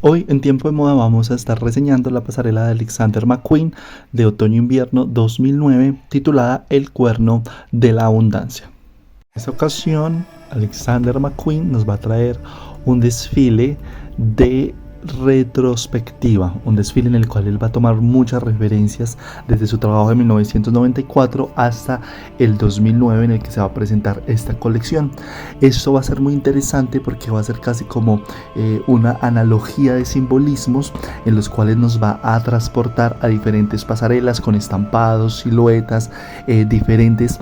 Hoy en Tiempo de Moda vamos a estar reseñando la pasarela de Alexander McQueen de otoño-invierno 2009 titulada El Cuerno de la Abundancia. En esta ocasión Alexander McQueen nos va a traer un desfile de retrospectiva, un desfile en el cual él va a tomar muchas referencias desde su trabajo de 1994 hasta el 2009 en el que se va a presentar esta colección. Esto va a ser muy interesante porque va a ser casi como una analogía de simbolismos en los cuales nos va a transportar a diferentes pasarelas con estampados, siluetas, diferentes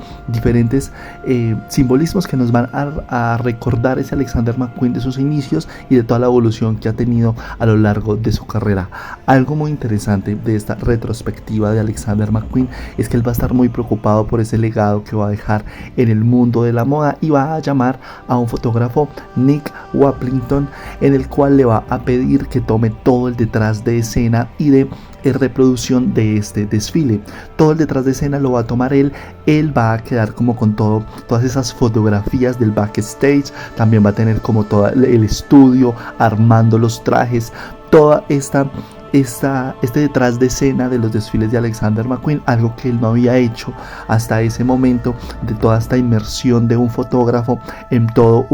simbolismos que nos van a recordar ese Alexander McQueen de sus inicios y de toda la evolución que ha tenido a lo largo de su carrera. Algo muy interesante de esta retrospectiva de Alexander McQueen es que él va a estar muy preocupado por ese legado que va a dejar en el mundo de la moda y va a llamar a un fotógrafo, Nick Waplington, en el cual le va a pedir que tome todo el detrás de escena y de reproducción de este desfile. Todo el detrás de escena lo va a tomar él va a quedar como con todas esas fotografías del backstage, también va a tener como todo el estudio, armando los trajes, toda este detrás de escena de los desfiles de Alexander McQueen, algo que él no había hecho hasta ese momento, de toda esta inmersión de un fotógrafo en todo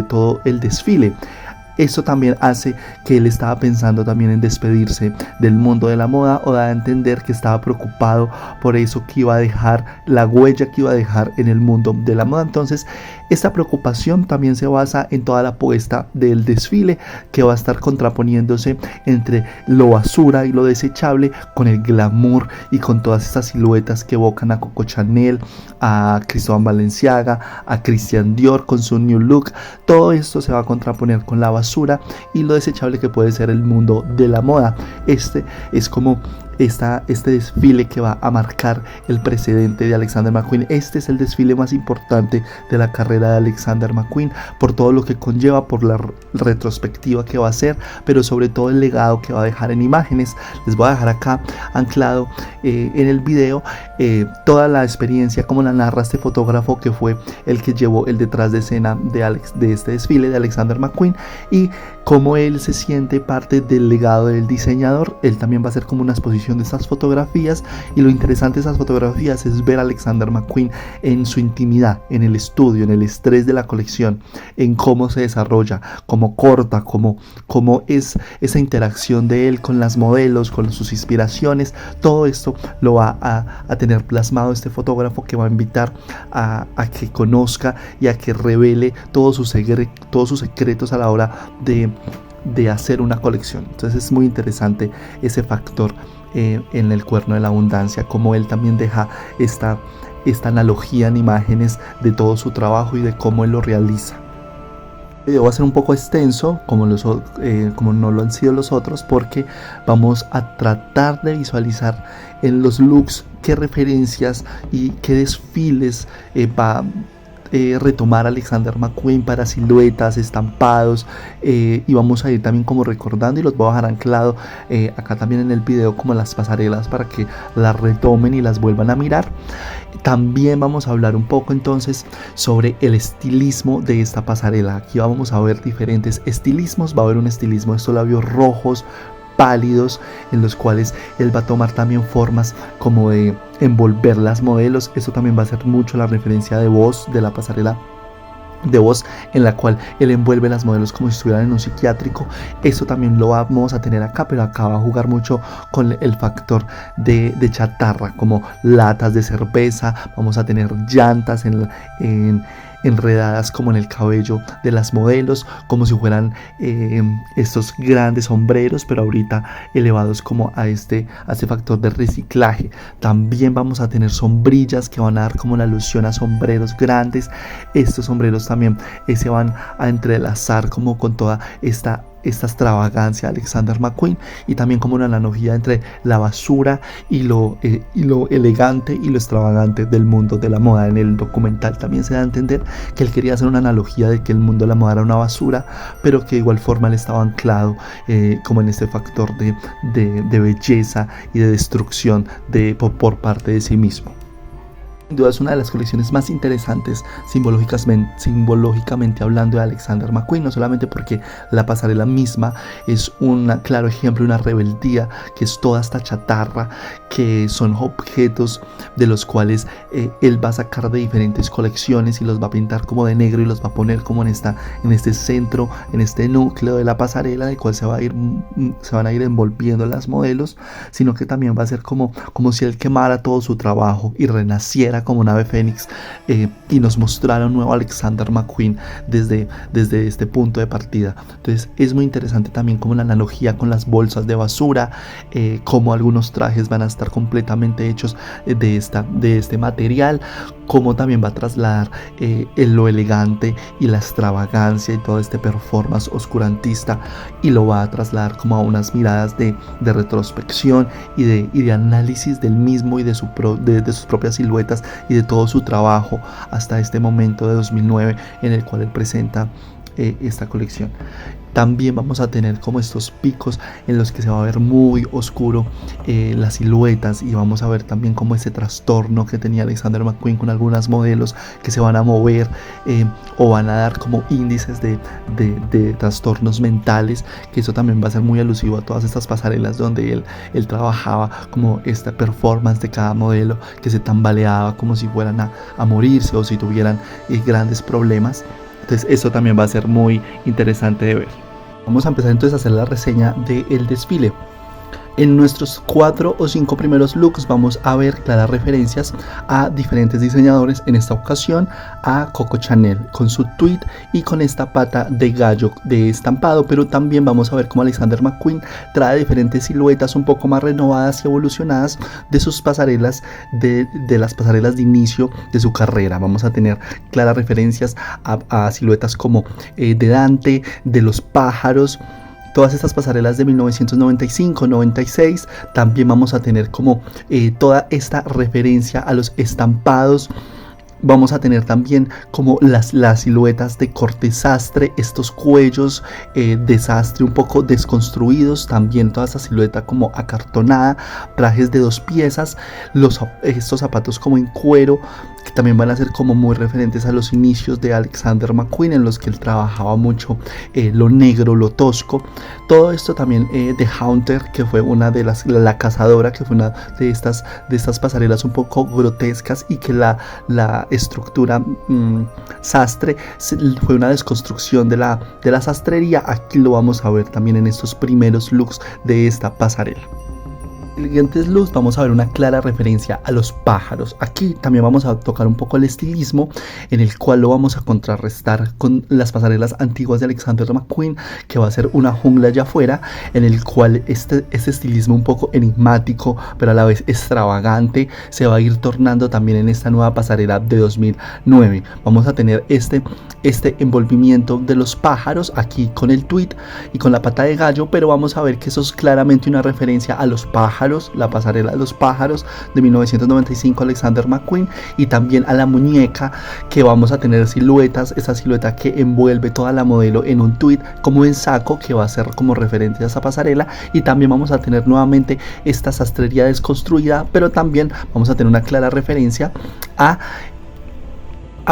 todo el desfile. Esto también hace que él estaba pensando también en despedirse del mundo de la moda, o da a entender que estaba preocupado por eso que iba a dejar, la huella que iba a dejar en el mundo de la moda. Entonces esta preocupación también se basa en toda la apuesta del desfile, que va a estar contraponiéndose entre lo basura y lo desechable con el glamour y con todas estas siluetas que evocan a Coco Chanel, a Cristóbal Balenciaga, a Christian Dior con su New Look. Todo esto se va a contraponer con la basura y lo desechable que puede ser el mundo de la moda. Este es como este desfile que va a marcar el precedente de Alexander McQueen. Este es el desfile más importante de la carrera de Alexander McQueen por todo lo que conlleva, por la retrospectiva que va a hacer, pero sobre todo el legado que va a dejar en imágenes. Les voy a dejar acá anclado en el video toda la experiencia como la narra este fotógrafo que fue el que llevó el detrás de escena de este desfile de Alexander McQueen, y cómo él se siente parte del legado del diseñador. Él también va a hacer como una exposición de estas fotografías, y lo interesante de esas fotografías es ver a Alexander McQueen en su intimidad, en el estudio, en el estrés de la colección, en cómo se desarrolla, cómo corta, cómo es esa interacción de él con las modelos, con sus inspiraciones. Todo esto lo va a tener plasmado este fotógrafo, que va a invitar a que conozca y a que revele todos sus secretos a la hora de hacer una colección. Entonces es muy interesante ese factor en el Cuerno de la Abundancia, como él también deja esta analogía en imágenes de todo su trabajo y de cómo él lo realiza. El video va a ser un poco extenso como no lo han sido los otros, porque vamos a tratar de visualizar en los looks qué referencias y qué desfiles va retomar Alexander McQueen para siluetas, estampados, y vamos a ir también como recordando, y los voy a dejar anclado acá también en el video, como las pasarelas, para que las retomen y las vuelvan a mirar. También vamos a hablar un poco entonces sobre el estilismo de esta pasarela. Aquí vamos a ver diferentes estilismos. Va a haber un estilismo de estos labios rojos pálidos, en los cuales él va a tomar también formas como de envolver las modelos. Esto también va a ser mucho la referencia de voz, de la pasarela de voz, en la cual él envuelve las modelos como si estuvieran en un psiquiátrico. Esto también lo vamos a tener acá, pero acá va a jugar mucho con el factor de chatarra, como latas de cerveza. Vamos a tener llantas enredadas como en el cabello de las modelos, como si fueran estos grandes sombreros, pero ahorita elevados como a este factor de reciclaje. También vamos a tener sombrillas que van a dar como la alusión a sombreros grandes. Estos sombreros también se van a entrelazar como con toda esta extravagancia de Alexander McQueen, y también como una analogía entre la basura y lo elegante y lo extravagante del mundo de la moda. En el documental también se da a entender que él quería hacer una analogía de que el mundo de la moda era una basura, pero que de igual forma él estaba anclado como en este factor de belleza y de destrucción por parte de sí mismo. Sin duda es una de las colecciones más interesantes simbológicamente hablando de Alexander McQueen, no solamente porque la pasarela misma es un claro ejemplo de una rebeldía, que es toda esta chatarra, que son objetos de los cuales él va a sacar de diferentes colecciones y los va a pintar como de negro y los va a poner como en este centro, en este núcleo de la pasarela, del cual se van a ir envolviendo las modelos, sino que también va a ser como si él quemara todo su trabajo y renaciera como un ave fénix, y nos mostrara un nuevo Alexander McQueen desde este punto de partida. Entonces es muy interesante también como la analogía con las bolsas de basura, como algunos trajes van a estar completamente hechos de este material, como también va a trasladar lo elegante y la extravagancia y todo este performance oscurantista, y lo va a trasladar como a unas miradas de retrospección y de análisis del mismo y de sus propias siluetas y de todo su trabajo hasta este momento de 2009 en el cual él presenta esta colección. También vamos a tener como estos picos en los que se va a ver muy oscuro las siluetas, y vamos a ver también como ese trastorno que tenía Alexander McQueen con algunas modelos que se van a mover o van a dar como índices de trastornos mentales, que eso también va a ser muy alusivo a todas estas pasarelas donde él trabajaba como esta performance de cada modelo que se tambaleaba como si fueran a morirse o si tuvieran grandes problemas. Entonces eso también va a ser muy interesante de ver. Vamos a empezar entonces a hacer la reseña del desfile. En nuestros 4 o 5 primeros looks vamos a ver claras referencias a diferentes diseñadores, en esta ocasión a Coco Chanel con su tweed y con esta pata de gallo de estampado, pero también vamos a ver cómo Alexander McQueen trae diferentes siluetas un poco más renovadas y evolucionadas de sus pasarelas, de las pasarelas de inicio de su carrera. Vamos a tener claras referencias a siluetas como de Dante, de los pájaros, todas estas pasarelas de 1995-96. También vamos a tener como toda esta referencia a los estampados. Vamos a tener también como las siluetas de corte sastre, estos cuellos de sastre un poco desconstruidos, también toda esa silueta como acartonada, trajes de 2 piezas, estos zapatos como en cuero, que también van a ser como muy referentes a los inicios de Alexander McQueen, en los que él trabajaba mucho lo negro, lo tosco. Todo esto también de Haunter, que fue una de la cazadora, que fue una de estas pasarelas un poco grotescas, y que la estructura sastre fue una desconstrucción de la sastrería. Aquí lo vamos a ver también en estos primeros looks de esta pasarela. En los siguientes looks vamos a ver una clara referencia a los pájaros. Aquí también vamos a tocar un poco el estilismo, en el cual lo vamos a contrarrestar con las pasarelas antiguas de Alexander McQueen, que va a ser una jungla allá afuera, en el cual este estilismo un poco enigmático pero a la vez extravagante se va a ir tornando también en esta nueva pasarela de 2009. Vamos a tener este envolvimiento de los pájaros aquí con el tweed y con la pata de gallo, pero vamos a ver que eso es claramente una referencia a los pájaros, la pasarela de los pájaros de 1995 Alexander McQueen, y también a la muñeca, que vamos a tener siluetas, esa silueta que envuelve toda la modelo en un tweed como en saco, que va a ser como referente a esa pasarela. Y también vamos a tener nuevamente esta sastrería desconstruida, pero también vamos a tener una clara referencia a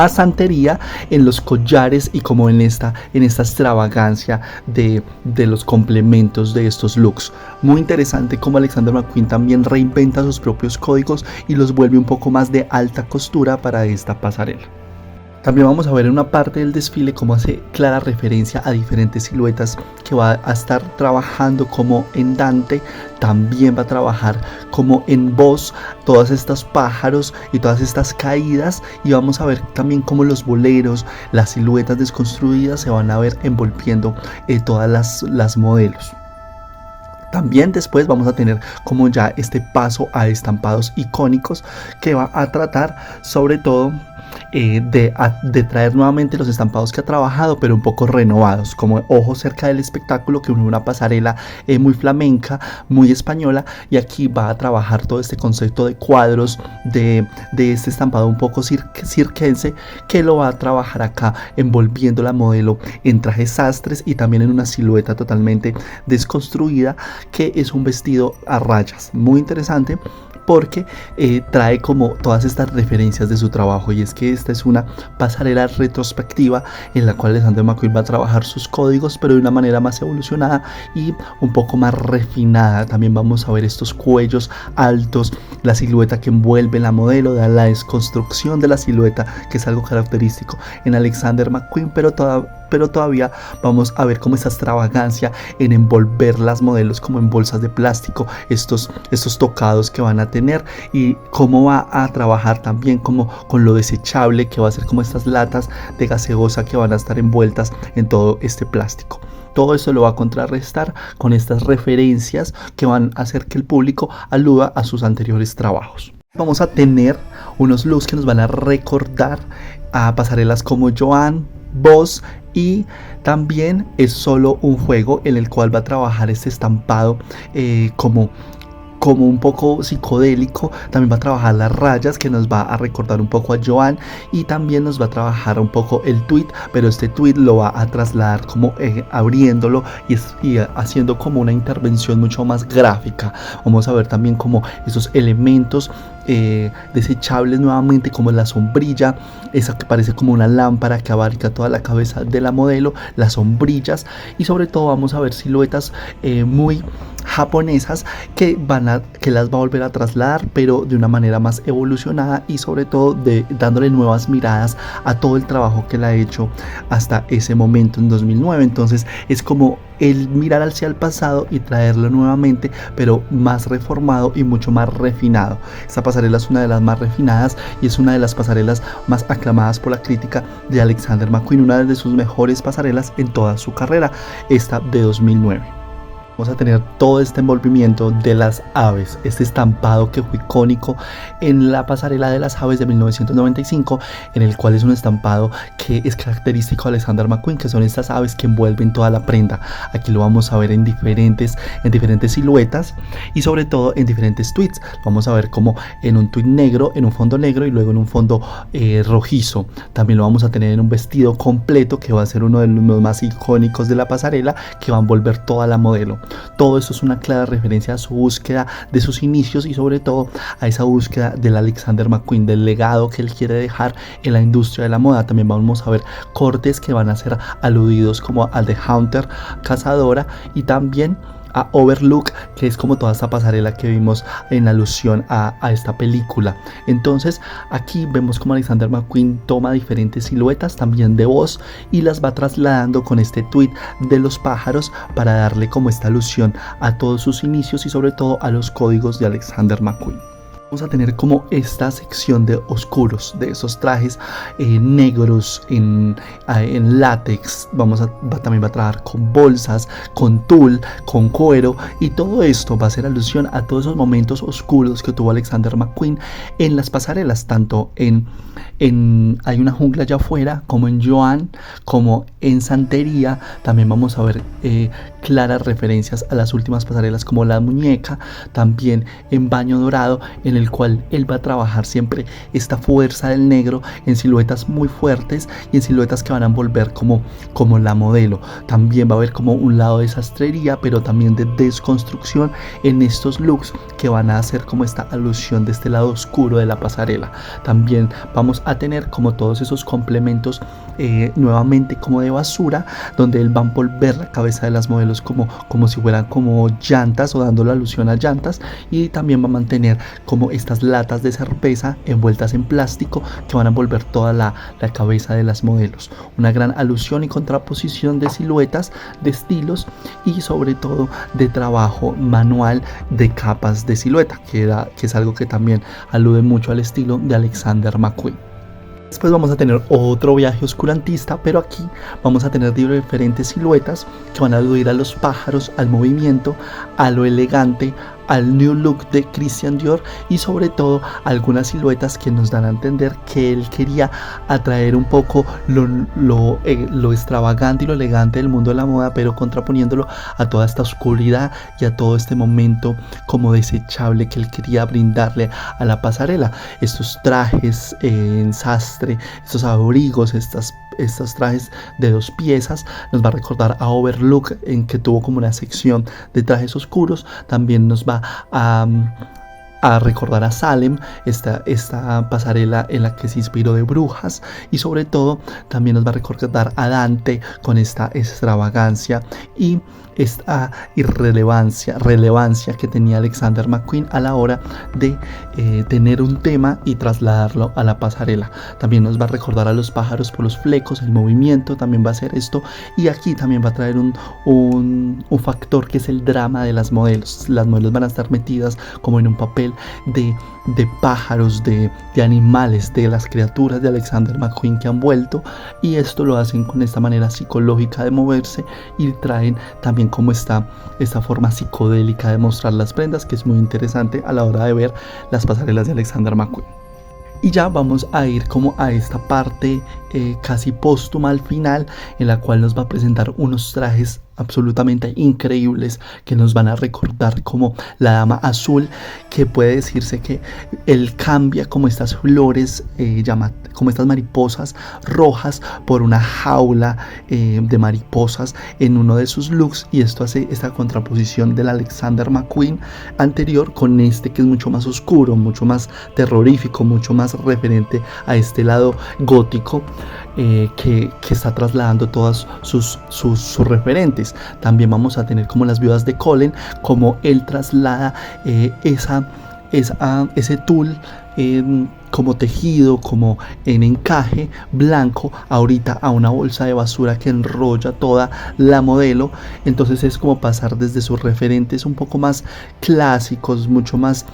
santería en los collares y como en esta extravagancia de los complementos de estos looks. Muy interesante como Alexander McQueen también reinventa sus propios códigos y los vuelve un poco más de alta costura para esta pasarela. También vamos a ver en una parte del desfile cómo hace clara referencia a diferentes siluetas que va a estar trabajando como en Dante. También va a trabajar como en Boss, todos estos pájaros y todas estas caídas, y vamos a ver también cómo los boleros, las siluetas desconstruidas se van a ver envolviendo todas las modelos. También después vamos a tener como ya este paso a estampados icónicos, que va a tratar sobre todo de traer nuevamente los estampados que ha trabajado, pero un poco renovados, como Ojo cerca del espectáculo, que une una pasarela muy flamenca, muy española, y aquí va a trabajar todo este concepto de cuadros, de este estampado un poco circense, que lo va a trabajar acá envolviendo la modelo en trajes sastres y también en una silueta totalmente desconstruida, que es un vestido a rayas muy interesante, porque trae como todas estas referencias de su trabajo, y es que esta es una pasarela retrospectiva en la cual Alexander McQueen va a trabajar sus códigos, pero de una manera más evolucionada y un poco más refinada. También vamos a ver estos cuellos altos, la silueta que envuelve la modelo, la desconstrucción de la silueta, que es algo característico en Alexander McQueen, pero todavía vamos a ver como esa extravagancia en envolver las modelos como en bolsas de plástico, estos tocados que van a tener, y cómo va a trabajar también como con lo desechable, que va a ser como estas latas de gaseosa que van a estar envueltas en todo este plástico. Todo eso lo va a contrarrestar con estas referencias que van a hacer que el público aluda a sus anteriores trabajos. Vamos a tener unos looks que nos van a recordar a pasarelas como Joanne, Boss, y también es solo un juego en el cual va a trabajar este estampado como un poco psicodélico. También va a trabajar las rayas, que nos va a recordar un poco a Joanne, y también nos va a trabajar un poco el tweet, pero este tweet lo va a trasladar como abriéndolo y haciendo como una intervención mucho más gráfica. Vamos a ver también como esos elementos desechables nuevamente, como la sombrilla, esa que parece como una lámpara que abarca toda la cabeza de la modelo, las sombrillas, y sobre todo vamos a ver siluetas muy japonesas que las va a volver a trasladar, pero de una manera más evolucionada, y sobre todo dándole nuevas miradas a todo el trabajo que la ha hecho hasta ese momento en 2009. Entonces es como el mirar hacia el pasado y traerlo nuevamente, pero más reformado y mucho más refinado. Esta pasarela es una de las más refinadas y es una de las pasarelas más aclamadas por la crítica de Alexander McQueen, una de sus mejores pasarelas en toda su carrera, esta de 2009. Vamos a tener todo este envolvimiento de las aves, este estampado que fue icónico en la pasarela de las aves de 1995, en el cual es un estampado que es característico de Alexander McQueen, que son estas aves que envuelven toda la prenda. Aquí lo vamos a ver en diferentes siluetas y sobre todo en diferentes tweets. Vamos a ver como en un tweet negro, en un fondo negro, y luego en un fondo rojizo. También lo vamos a tener en un vestido completo, que va a ser uno de los más icónicos de la pasarela, que va a envolver toda la modelo. Todo esto es una clara referencia a su búsqueda de sus inicios, y sobre todo a esa búsqueda del Alexander McQueen, del legado que él quiere dejar en la industria de la moda. También vamos a ver cortes que van a ser aludidos como al de Hunter, cazadora, y también a Overlook, que es como toda esta pasarela que vimos en alusión a esta película. Entonces aquí vemos como Alexander McQueen toma diferentes siluetas también de voz y las va trasladando con este tweet de los pájaros para darle como esta alusión a todos sus inicios y sobre todo a los códigos de Alexander McQueen. Vamos a tener como esta sección de oscuros, de esos trajes negros en látex. También va a trabajar con bolsas, con tul, con cuero, y todo esto va a hacer alusión a todos esos momentos oscuros que tuvo Alexander McQueen en las pasarelas, tanto en Hay una jungla allá afuera, como en Joanne, como en Santería. También vamos a ver claras referencias a las últimas pasarelas como La Muñeca, también en Baño Dorado, en el cual él va a trabajar siempre esta fuerza del negro en siluetas muy fuertes y en siluetas que van a envolver como la modelo. También va a haber como un lado de sastrería, pero también de desconstrucción en estos looks que van a hacer como esta alusión de este lado oscuro de la pasarela. También vamos a tener como todos esos complementos nuevamente como de basura, donde él va a envolver la cabeza de las modelos como si fueran como llantas, o dando la alusión a llantas, y también va a mantener como estas latas de cerveza envueltas en plástico que van a envolver toda la cabeza de las modelos. Una gran alusión y contraposición de siluetas, de estilos y sobre todo de trabajo manual de capas de silueta, que es algo que también alude mucho al estilo de Alexander McQueen. Después vamos a tener otro viaje oscurantista, pero aquí vamos a tener diferentes siluetas que van a aludir a los pájaros, al movimiento, a lo elegante, al new look de Christian Dior, y sobre todo algunas siluetas que nos dan a entender que él quería atraer un poco lo extravagante y lo elegante del mundo de la moda, pero contraponiéndolo a toda esta oscuridad y a todo este momento como desechable que él quería brindarle a la pasarela. Estos trajes en sastre, estos abrigos, estos trajes de 2 piezas nos va a recordar a Overlook, en que tuvo como una sección de trajes oscuros. También nos va a a recordar a Salem, esta pasarela en la que se inspiró de brujas, y sobre todo también nos va a recordar a Dante con esta extravagancia y esta relevancia que tenía Alexander McQueen a la hora de tener un tema y trasladarlo a la pasarela. También nos va a recordar a los pájaros por los flecos, el movimiento también va a ser esto, y aquí también va a traer un factor que es el drama de las modelos. Las modelos van a estar metidas como en un papel de pájaros, de animales, de las criaturas de Alexander McQueen que han vuelto, y esto lo hacen con esta manera psicológica de moverse, y traen también como esta forma psicodélica de mostrar las prendas, que es muy interesante a la hora de ver las pasarelas de Alexander McQueen. Y ya vamos a ir como a esta parte casi póstuma al final, en la cual nos va a presentar unos trajes absolutamente increíbles que nos van a recordar como la dama azul, que puede decirse que él cambia como estas flores, como estas mariposas rojas por una jaula de mariposas en uno de sus looks, y esto hace esta contraposición del Alexander McQueen anterior con este que es mucho más oscuro, mucho más terrorífico, mucho más referente a este lado gótico que está trasladando todas sus referentes. También vamos a tener como las viudas de Cullen, como él traslada ese tul como tejido, como en encaje blanco, ahorita a una bolsa de basura que enrolla toda la modelo. Entonces es como pasar desde sus referentes un poco más clásicos, mucho más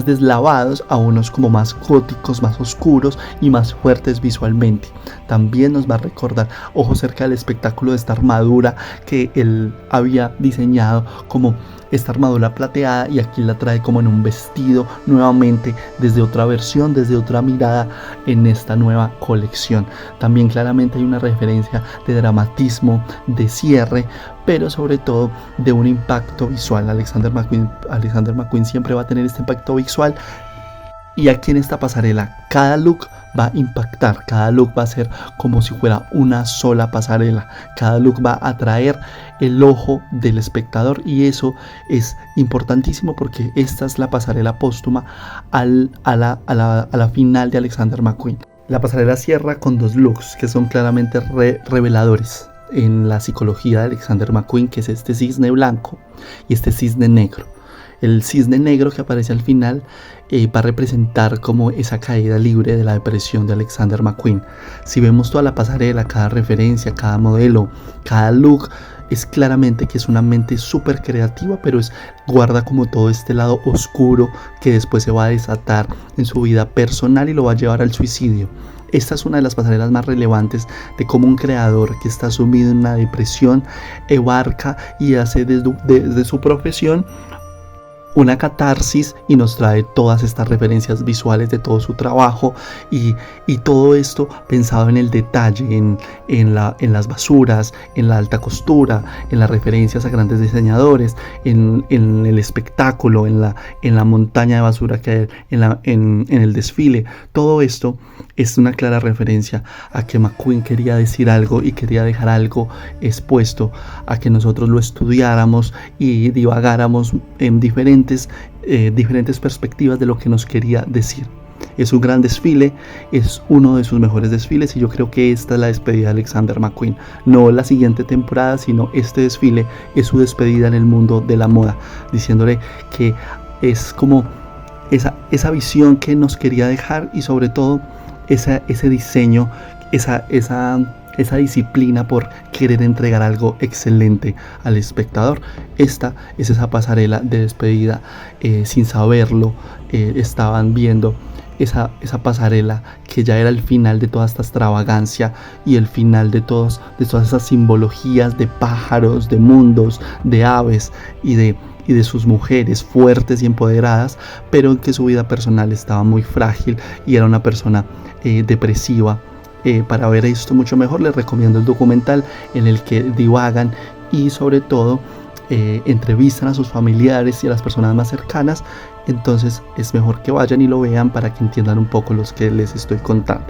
deslavados, a unos como más góticos, más oscuros y más fuertes visualmente. También nos va a recordar, ojo, cerca del espectáculo, de esta armadura que él había diseñado como esta armadura plateada, y aquí la trae como en un vestido nuevamente, desde otra versión, desde otra mirada en esta nueva colección. También claramente hay una referencia de dramatismo, de cierre, pero sobre todo de un impacto visual. Alexander McQueen siempre va a tener este impacto visual, y aquí en esta pasarela cada look va a impactar, cada look va a ser como si fuera una sola pasarela, cada look va a atraer el ojo del espectador, y eso es importantísimo porque esta es la pasarela póstuma a la final de Alexander McQueen. La pasarela cierra con dos looks que son claramente reveladores en la psicología de Alexander McQueen, que es este cisne blanco y este cisne negro. El cisne negro que aparece al final va a representar como esa caída libre de la depresión de Alexander McQueen. Si vemos toda la pasarela, cada referencia, cada modelo, cada look, es claramente que es una mente súper creativa, pero guarda como todo este lado oscuro que después se va a desatar en su vida personal y lo va a llevar al suicidio. Esta es una de las pasarelas más relevantes de cómo un creador que está sumido en una depresión abarca y hace desde su profesión una catarsis, y nos trae todas estas referencias visuales de todo su trabajo, y todo esto pensado en el detalle, en las basuras, en la alta costura, en las referencias a grandes diseñadores, en el espectáculo, en la montaña de basura que hay en el desfile. Todo esto es una clara referencia a que McQueen quería decir algo y quería dejar algo expuesto, a que nosotros lo estudiáramos y divagáramos en diferentes perspectivas de lo que nos quería decir. Es un gran desfile, es uno de sus mejores desfiles, y yo creo que esta es la despedida de Alexander McQueen. No la siguiente temporada, sino este desfile es su despedida en el mundo de la moda, diciéndole que es como esa visión que nos quería dejar, y sobre todo ese diseño, esa disciplina por querer entregar algo excelente al espectador. Esta es esa pasarela de despedida. Sin saberlo, estaban viendo esa pasarela que ya era el final de toda esta extravagancia, y el final de todas esas simbologías de pájaros, de mundos, de aves y de sus mujeres fuertes y empoderadas, pero en que su vida personal estaba muy frágil y era una persona depresiva. Para ver esto mucho mejor, les recomiendo el documental en el que divagan y sobre todo entrevistan a sus familiares y a las personas más cercanas. Entonces es mejor que vayan y lo vean para que entiendan un poco los que les estoy contando.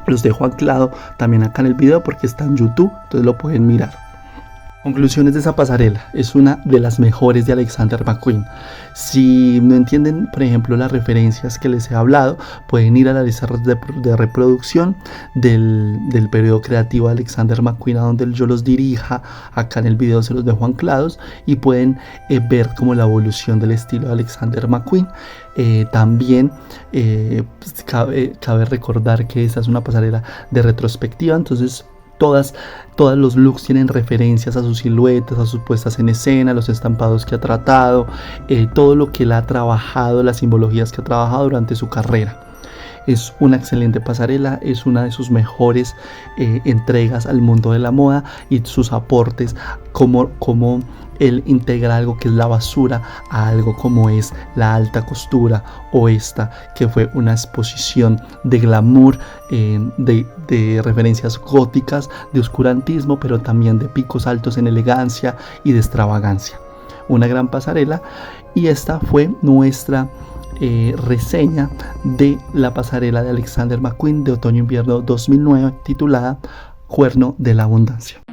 Los dejo anclado también acá en el video porque está en YouTube, entonces lo pueden mirar. Conclusiones de esa pasarela, es una de las mejores de Alexander McQueen. Si no entienden, por ejemplo, las referencias que les he hablado, pueden ir a la lista de reproducción del periodo creativo de Alexander McQueen, a donde yo los dirija. Acá en el video se los dejo anclados y pueden ver como la evolución del estilo de Alexander McQueen. También cabe recordar que esta es una pasarela de retrospectiva, entonces todos los looks tienen referencias a sus siluetas, a sus puestas en escena, los estampados que ha tratado, todo lo que él ha trabajado, las simbologías que ha trabajado durante su carrera. Es una excelente pasarela, es una de sus mejores entregas al mundo de la moda, y sus aportes como él integra algo que es la basura a algo como es la alta costura, o esta que fue una exposición de glamour, de referencias góticas, de oscurantismo, pero también de picos altos en elegancia y de extravagancia. Una gran pasarela, y esta fue nuestra reseña de la pasarela de Alexander McQueen de otoño-invierno 2009, titulada Cuerno de la Abundancia.